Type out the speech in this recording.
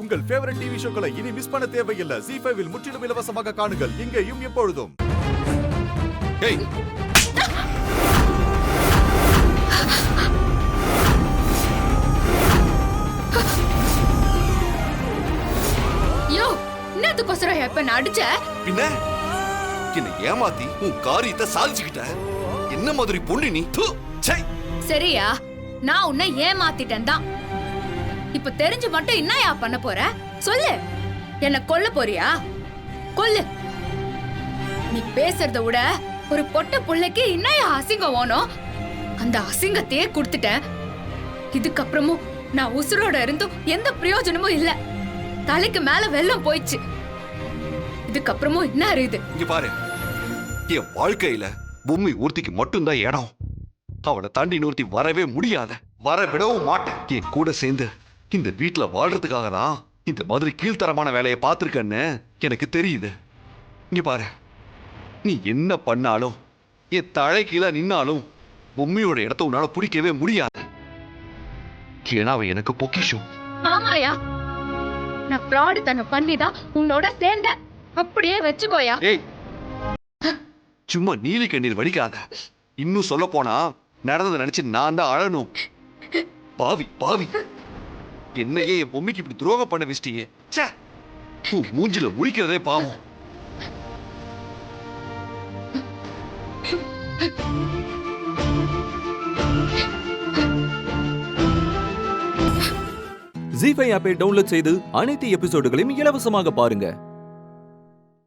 உங்கள் favourite TV ஷோக்களை இனி miss பண்ண தேவையில்லை. ZEE5 இல் முற்றிலும் இலவசமாக காணுங்கள். இங்கேயும் எப்பொழுதும். ஏய், யோ, என்னத்துக்கோசரம் எப்ப நான் அடிச்ச? பின்ன என்ன ஏமாத்தி உன் காரியத்தை சாதிச்சுக்கிட்ட. என்ன மாதிரி பொண்ணு நீ? து, ச்சை. சரியா, நான் உன்னை ஏமாத்திட்டேன் தான். இப்ப தெரிஞ்சு மட்டும் என்னயா பண்ண போற? சொல்லு. என்ன கொல்ல போறியா? கொல்லு. நீ பேசுறத விட ஒரு பொட்ட புள்ளைக்கு என்னயா அசிங்கம் வேணும்? அந்த அசிங்கத்தையே கொடுத்துட்டேன். இதுக்கப்புறமும் நான் உசுரோட இருந்தும் எந்த பிரயோஜனமும் இல்ல. தலைக்கு மேல வெள்ளம் போயிடுச்சு. இதுக்கப்புறமும் என்ன இருக்குது? இங்க பாரு, என் வாழ்க்கையில பூமி ஊர்த்திக்கு மட்டும்தான் இடம். அவளை தாண்டி இன்னொருத்தி வரவே முடியாத, வர விடவும் மாட்டேன். என் கூட சேர்ந்து இந்த வீட்டுல வாழ்றதுக்காக தான் இந்த மாதிரி கீழ்த்தரமான வேலையை பார்த்திருக்கன்னு எனக்கு தெரியுது. இங்க பாரு, நீ என்ன பண்ணாலும் என் தலை கீழே நின்னாலும் பொம்மையோட இடத்த உன்னால பிடிக்கவே முடியாது. ஏன்னா அவ எனக்கு பொக்கிஷம். ஆமாயா, நான் ஃப்ராட் தனம் பண்ணிதான் உன்னோட சேர்ந்தேன். அப்படியே வச்சுக்கோயா. ஏய், சும்மா நீலி கண்ணீர் வடிக்காத. இன்னும் சொல்ல போனா நடந்ததை நினைச்சு நான் தான் அழணும். பாவி பாவி, என்னையே என் பொம்மைக்கு இப்படி துரோகம் பண்ண வச்சிட்டியே. ச்சே, உன் மூஞ்சில முழிக்கிறதே பாவம். ZEE5 ஆப்பை டவுன்லோட் செய்து அனைத்து எபிசோடுகளையும் இலவசமாக பாருங்க.